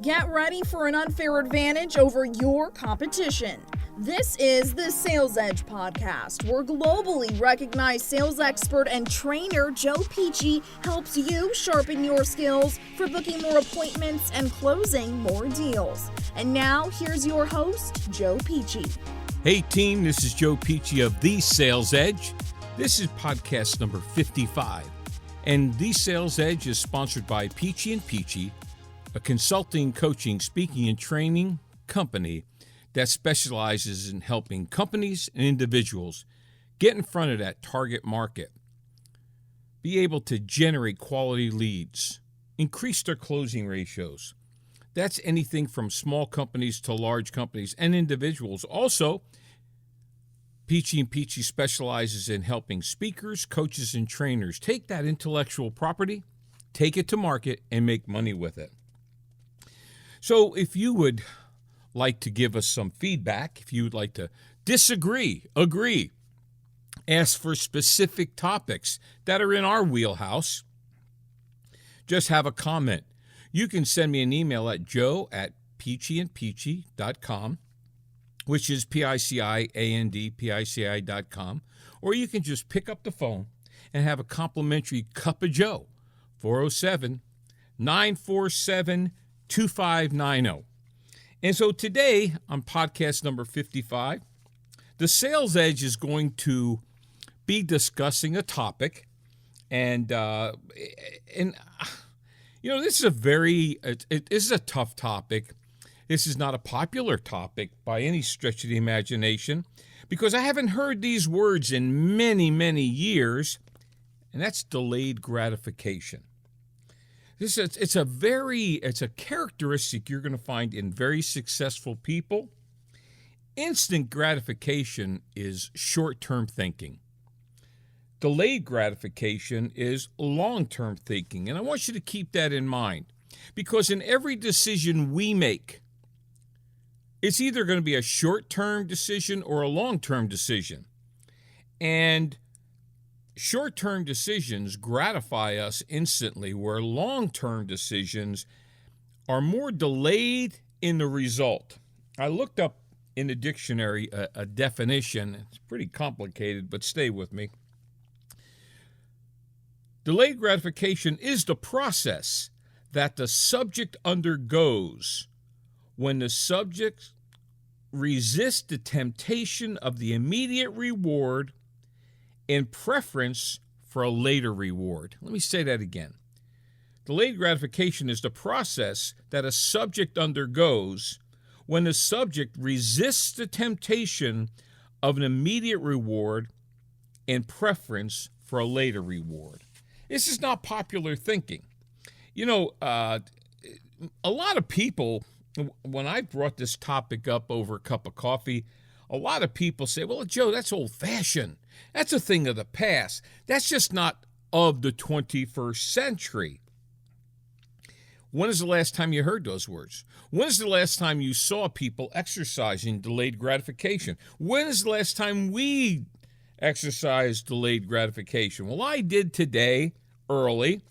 Get ready for an unfair advantage over your competition. This is the Sales Edge podcast, where globally recognized sales expert and trainer Joe Pici helps you sharpen your skills for booking more appointments and closing more deals. And now, here's your host, Joe Pici. Hey team, this is Joe Pici of The Sales Edge. This is podcast number 55. And The Sales Edge is sponsored by Pici & Pici, a consulting, coaching, speaking, and training company that specializes in helping companies and individuals get in front of that target market, be able to generate quality leads, increase their closing ratios. That's anything from small companies to large companies and individuals. Also, Pici & Pici specializes in helping speakers, coaches, and trainers take that intellectual property, take it to market, and make money with it. So if you would like to give us some feedback, if you would like to disagree, agree, ask for specific topics that are in our wheelhouse, just have a comment. You can send me an email at joe@piciandpici.com, which is PICIANDPICI.com, or you can just pick up the phone and have a complimentary cup of Joe, 407-947-2590. And so today on podcast number 55, the Sales Edge is going to be discussing a topic, and this is this is a tough topic. This is not a popular topic by any stretch of the imagination, because I haven't heard these words in many, many years, and that's delayed gratification. It's a characteristic you're going to find in very successful people. Instant gratification is short-term thinking. Delayed gratification is long-term thinking. And I want you to keep that in mind, because in every decision we make, it's either going to be a short-term decision or a long-term decision. And short-term decisions gratify us instantly, where long-term decisions are more delayed in the result. I looked up in the dictionary a definition. It's pretty complicated, but stay with me. Delayed gratification is the process that the subject undergoes when the subject resists the temptation of the immediate reward in preference for a later reward. Let me say that again. Delayed gratification is the process that a subject undergoes when the subject resists the temptation of an immediate reward in preference for a later reward. This is not popular thinking. A lot of people, when I brought this topic up over a cup of coffee, a lot of people say, well, Joe, that's old-fashioned. That's a thing of the past. That's just not of the 21st century. When is the last time you heard those words? When is the last time you saw people exercising delayed gratification? When is the last time we exercised delayed gratification? Well, I did today early.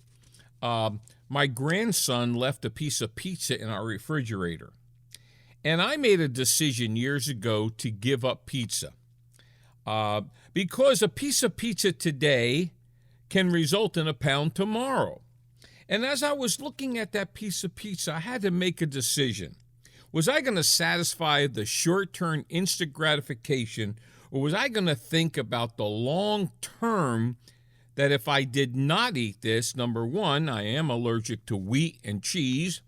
My grandson left a piece of pizza in our refrigerator. And I made a decision years ago to give up pizza because a piece of pizza today can result in a pound tomorrow. And as I was looking at that piece of pizza, I had to make a decision. Was I going to satisfy the short-term instant gratification, or was I going to think about the long term, that if I did not eat this, number one, I am allergic to wheat and cheese,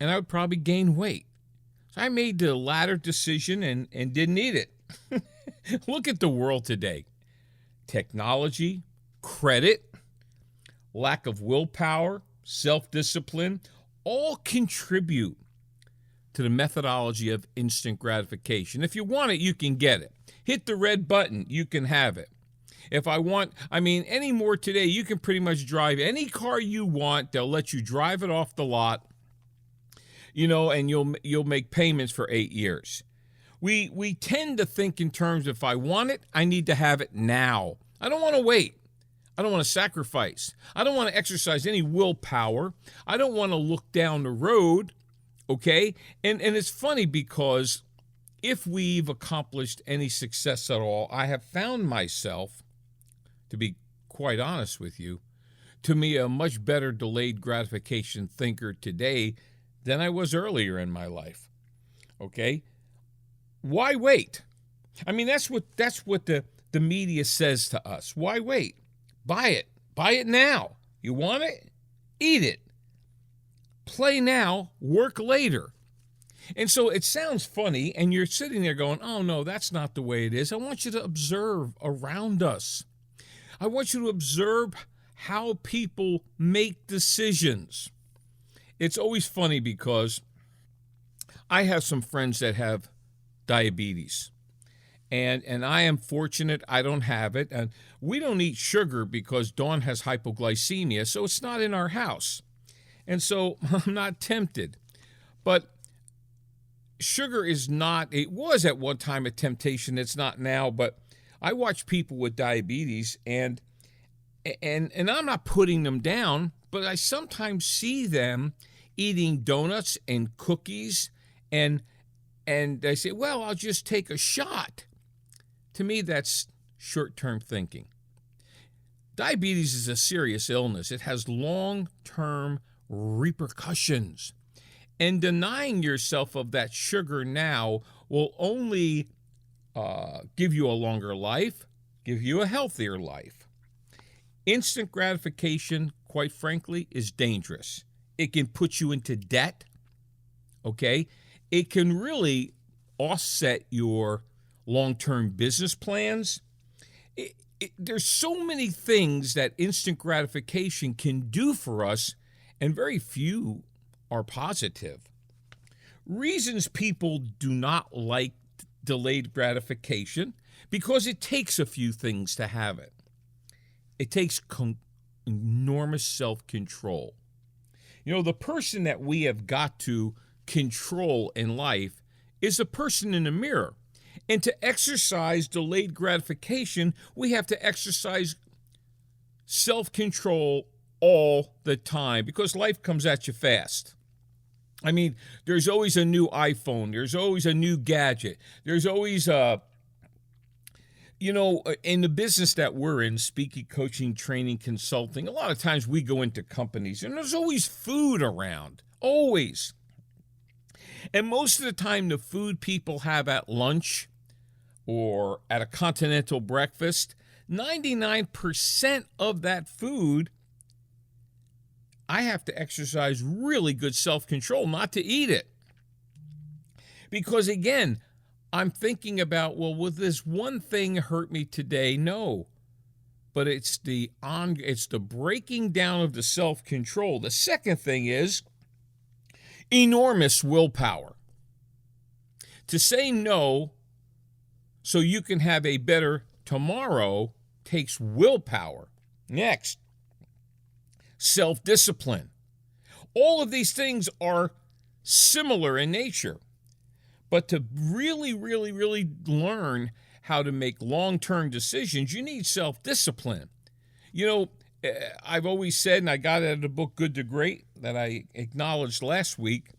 and I would probably gain weight. So I made the latter decision and didn't eat it. Look at the world today. Technology, credit, lack of willpower, self-discipline, all contribute to the methodology of instant gratification. If you want it, you can get it. Hit the red button, you can have it. If any more today, you can pretty much drive any car you want. They'll let you drive it off the lot, and you'll make payments for 8 years. We tend to think in terms of, if I want it, I need to have it now. I don't want to wait. I don't want to sacrifice. I don't want to exercise any willpower. I don't want to look down the road, okay? And it's funny because if we've accomplished any success at all, I have found myself, to be quite honest with you, to me a much better delayed gratification thinker today than I was earlier in my life, okay? Why wait? I mean, that's what the media says to us. Why wait? Buy it. Buy it now. You want it? Eat it. Play now, work later. And so it sounds funny, and you're sitting there going, oh, no, that's not the way it is. I want you to observe around us. I want you to observe how people make decisions. It's always funny because I have some friends that have diabetes. And I am fortunate I don't have it. And we don't eat sugar because Dawn has hypoglycemia, so it's not in our house. And so I'm not tempted. But sugar is not, it was at one time a temptation. It's not now. But I watch people with diabetes, and I'm not putting them down, but I sometimes see them eating donuts and cookies, and they say, well, I'll just take a shot. To me, that's short-term thinking. Diabetes is a serious illness. It has long-term repercussions. And denying yourself of that sugar now will only give you a longer life, give you a healthier life. Instant gratification, quite frankly, is dangerous. It can put you into debt, okay? It can really offset your long-term business plans. There's so many things that instant gratification can do for us, and very few are positive. Reasons people do not like delayed gratification, because it takes a few things to have it. It takes enormous self-control. You know, the person that we have got to control in life is the person in the mirror. And to exercise delayed gratification, we have to exercise self-control all the time, because life comes at you fast. I mean, there's always a new iPhone. There's always a new gadget. There's always in the business that we're in, speaking, coaching, training, consulting, a lot of times we go into companies and there's always food around, always. And most of the time, the food people have at lunch or at a continental breakfast, 99% of that food, I have to exercise really good self-control not to eat it. Because again, I'm thinking about, well, will this one thing hurt me today? No. But it's the breaking down of the self-control. The second thing is enormous willpower. To say no so you can have a better tomorrow takes willpower. Next, self-discipline. All of these things are similar in nature. But to really, really, really learn how to make long-term decisions, you need self-discipline. You know, I've always said, and I got it out of the book Good to Great that I acknowledged last week,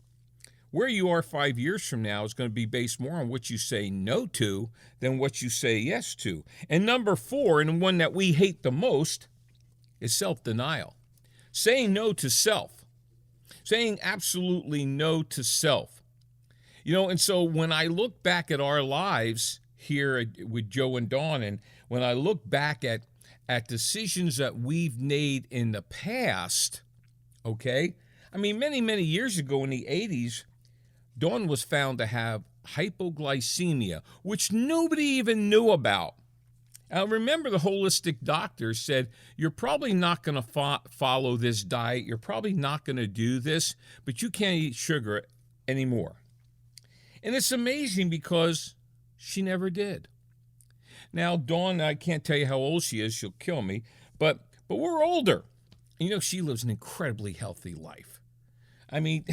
where you are 5 years from now is going to be based more on what you say no to than what you say yes to. And number 4, and the one that we hate the most, is self-denial. Saying no to self. Saying absolutely no to self. You know, and so when I look back at our lives here with Joe and Dawn, and when I look back at decisions that we've made in the past, okay? I mean, many, many years ago in the 80s, Dawn was found to have hypoglycemia, which nobody even knew about. Now, remember, the holistic doctor said, you're probably not going to follow this diet. You're probably not going to do this, but you can't eat sugar anymore. And it's amazing because she never did. Now, Dawn, I can't tell you how old she is. She'll kill me. But we're older. You know, she lives an incredibly healthy life. I mean,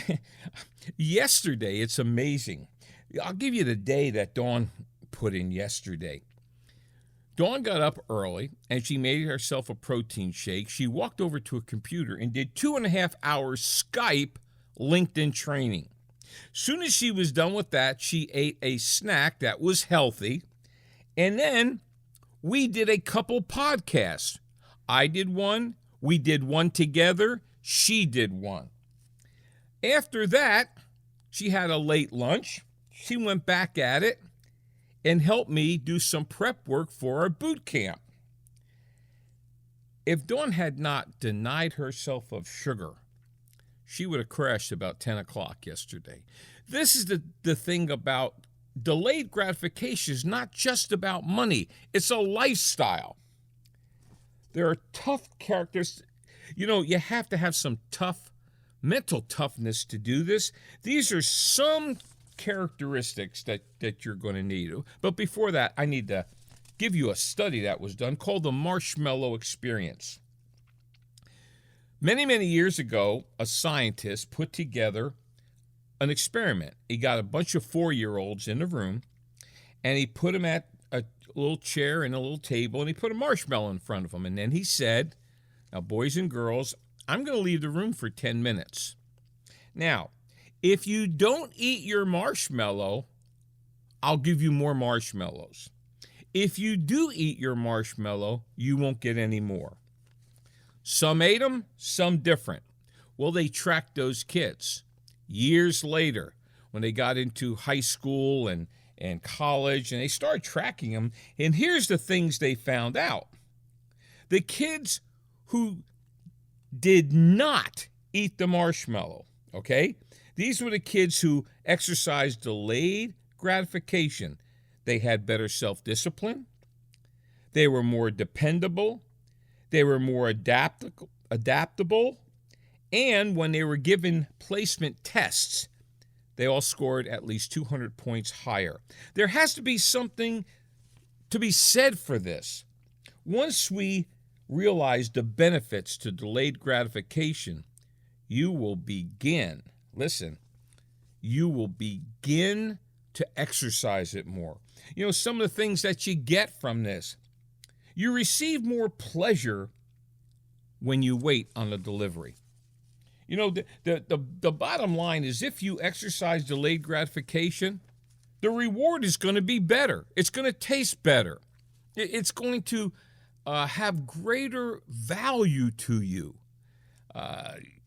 yesterday, it's amazing. I'll give you the day that Dawn put in yesterday. Dawn got up early and she made herself a protein shake. She walked over to a computer and did 2.5 hours Skype LinkedIn training. Soon as she was done with that, she ate a snack that was healthy. And then we did a couple podcasts. I did one. We did one together. She did one. After that, she had a late lunch. She went back at it and helped me do some prep work for our boot camp. If Dawn had not denied herself of sugar, she would have crashed about 10 o'clock yesterday. This is the thing about delayed gratification is not just about money. It's a lifestyle. There are tough characters. You know, you have to have some mental toughness to do this. These are some characteristics that you're going to need. But before that, I need to give you a study that was done called the Marshmallow Experience. Many, many years ago, a scientist put together an experiment. He got a bunch of 4-year-olds in the room, and he put them at a little chair and a little table, and he put a marshmallow in front of them. And then he said, now, boys and girls, I'm going to leave the room for 10 minutes. Now, if you don't eat your marshmallow, I'll give you more marshmallows. If you do eat your marshmallow, you won't get any more. Some ate them, some different. Well, they tracked those kids. Years later, when they got into high school and college, and they started tracking them, and here's the things they found out. The kids who did not eat the marshmallow, okay? These were the kids who exercised delayed gratification. They had better self-discipline. They were more dependable. They were more adaptable. And when they were given placement tests, they all scored at least 200 points higher. There has to be something to be said for this. Once we realize the benefits to delayed gratification, you will begin to exercise it more. You know, some of the things that you get from this, you receive more pleasure when you wait on a delivery. You know, the bottom line is if you exercise delayed gratification, the reward is going to be better. It's going to taste better. It's going to have greater value to you.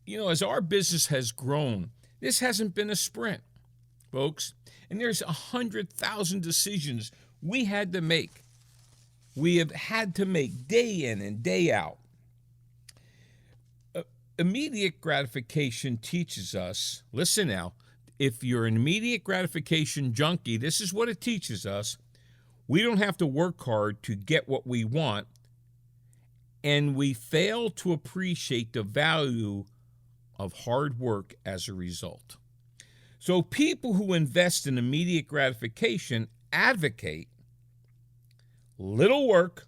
You know, as our business has grown, this hasn't been a sprint, folks. And there's 100,000 decisions we had to make. We have had to make day in and day out. Immediate gratification teaches us, listen now, if you're an immediate gratification junkie, this is what it teaches us. We don't have to work hard to get what we want, and we fail to appreciate the value of hard work as a result. So people who invest in immediate gratification advocate little work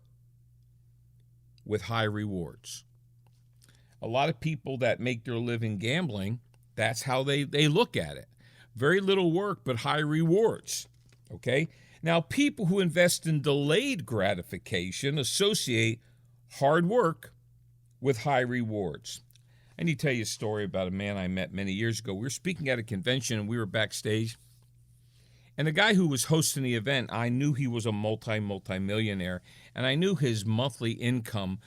with high rewards. A lot of people that make their living gambling, that's how they look at it. Very little work, but high rewards, okay? Now, people who invest in delayed gratification associate hard work with high rewards. I need to tell you a story about a man I met many years ago. We were speaking at a convention, and we were backstage. And the guy who was hosting the event, I knew he was a multi-millionaire, and I knew his monthly income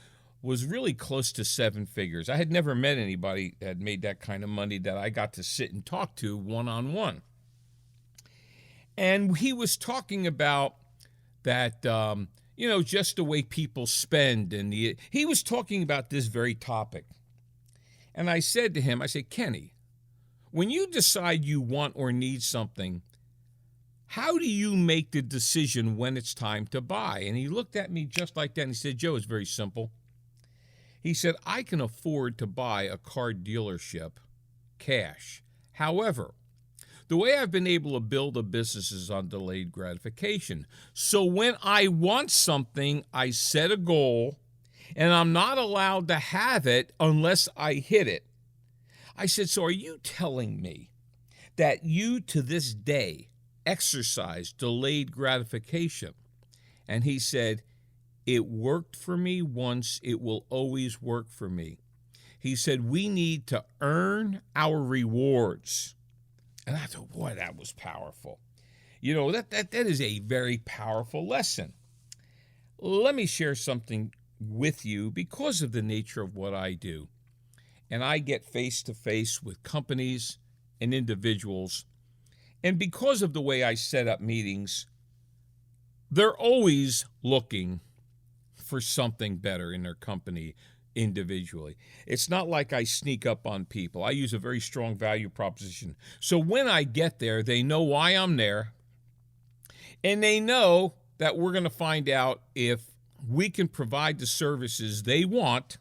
was really close to 7 figures. I had never met anybody that had made that kind of money that I got to sit and talk to one-on-one. And he was talking about that, you know, just the way people spend. And he was talking about this very topic. And I said to him, I said, Kenny, when you decide you want or need something, how do you make the decision when it's time to buy? And he looked at me just like that and he said, Joe, it's very simple. He said, I can afford to buy a car dealership cash. However, the way I've been able to build a business is on delayed gratification. So when I want something, I set a goal, and I'm not allowed to have it unless I hit it. I said, so are you telling me that you to this day exercise delayed gratification? And he said, It worked for me once. It will always work for me. He said, we need to earn our rewards. And I thought, boy, that was powerful. You know, that is a very powerful lesson. Let me share something with you because of the nature of what I do. And I get face-to-face with companies and individuals. And because of the way I set up meetings, they're always looking for something better in their company individually. It's not like I sneak up on people. I use a very strong value proposition. So when I get there, they know why I'm there, and they know that we're going to find out if we can provide the services they want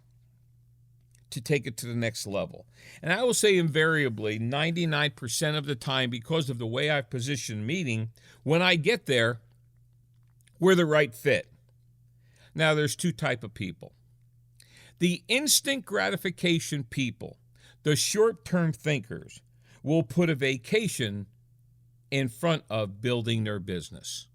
to take it to the next level. And I will say invariably, 99% of the time, because of the way I position meeting, when I get there, we're the right fit. Now, there's two types of people. The instant gratification people, the short-term thinkers, will put a vacation in front of building their business.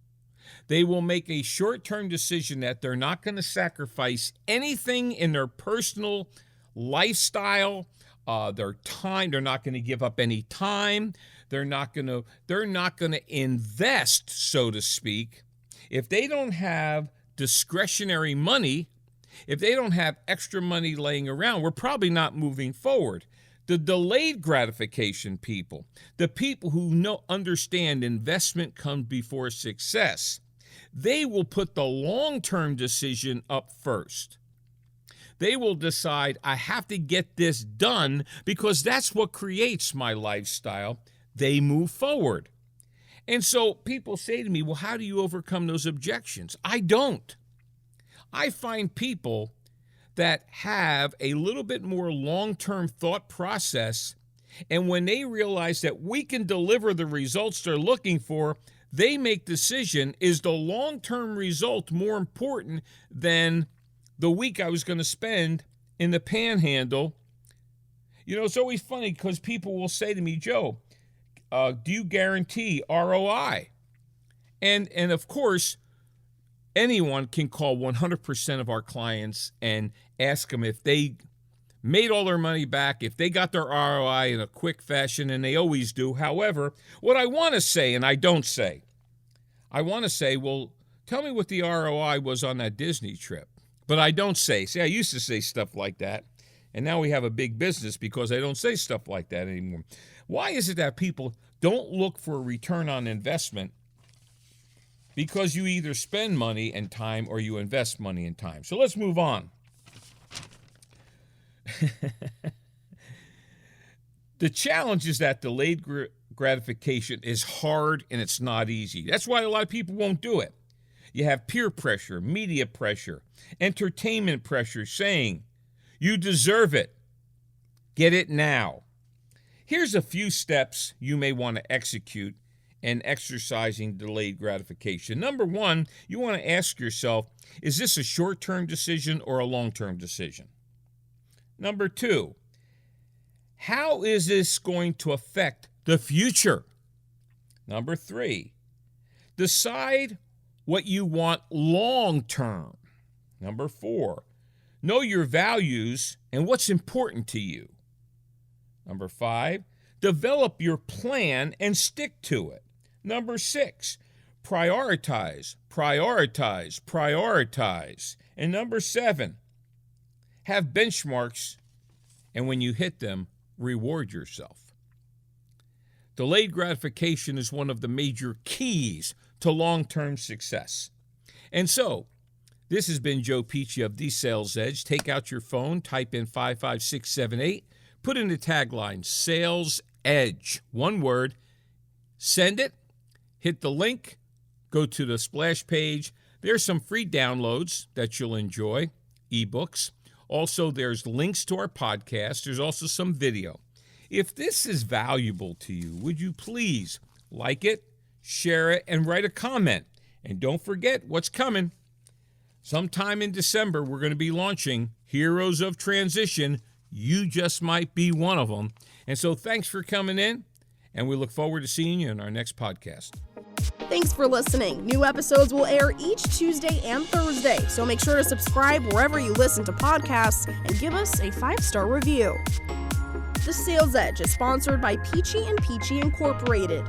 They will make a short-term decision that they're not going to sacrifice anything in their personal lifestyle, their time. They're not going to give up any time. They're not going to invest, so to speak. If they don't have discretionary money, if they don't have extra money laying around, we're probably not moving forward. The delayed gratification people, the people who understand investment comes before success, they will put the long-term decision up first. They will decide, I have to get this done because that's what creates my lifestyle. They move forward. And so people say to me, well, how do you overcome those objections? I don't. I find people that have a little bit more long-term thought process, and when they realize that we can deliver the results they're looking for, they make decision, is the long-term result more important than the week I was going to spend in the panhandle? You know, it's always funny because people will say to me, Joe, do you guarantee ROI? And of course, anyone can call 100% of our clients and ask them if they made all their money back, if they got their ROI in a quick fashion, and they always do. However, what I want to say, and I don't say, I want to say, well, tell me what the ROI was on that Disney trip. But I don't say. See, I used to say stuff like that, and now we have a big business because I don't say stuff like that anymore. Why is it that people don't look for a return on investment? Because you either spend money and time or you invest money and time. So let's move on. The challenge is that delayed gratification is hard and it's not easy. That's why a lot of people won't do it. You have peer pressure, media pressure, entertainment pressure saying, you deserve it. Get it now. Here's a few steps you may want to execute in exercising delayed gratification. Number one, you want to ask yourself, is this a short-term decision or a long-term decision? Number two, how is this going to affect the future? Number three, decide what you want long-term. Number four, know your values and what's important to you. Number five, develop your plan and stick to it. Number six, prioritize. And number seven, have benchmarks, and when you hit them, reward yourself. Delayed gratification is one of the major keys to long-term success. And so, this has been Joe Pici of The Sales Edge. Take out your phone, type in 55678, put in the tagline, Sales Edge, one word, send it, hit the link, go to the splash page. There's some free downloads that you'll enjoy, ebooks. Also, there's links to our podcast. There's also some video. If this is valuable to you, would you please like it, share it, and write a comment? And don't forget what's coming. Sometime in December, we're going to be launching Heroes of Transition. You just might be one of them. And so thanks for coming in, and we look forward to seeing you in our next podcast. Thanks for listening. New episodes will air each Tuesday and Thursday, so make sure to subscribe wherever you listen to podcasts and give us a 5-star review. The Sales Edge is sponsored by Peachy & Peachy Incorporated,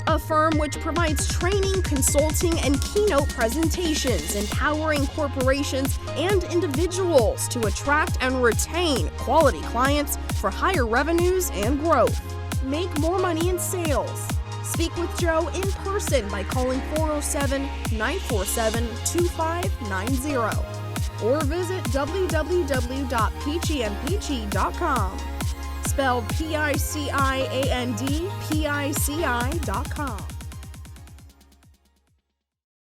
a firm which provides training, consulting, and keynote presentations, empowering corporations and individuals to attract and retain quality clients for higher revenues and growth. Make more money in sales. Speak with Joe in person by calling 407-947-2590 or visit www.peachyandpeachy.com. Spelled PICIAND, PICI.com.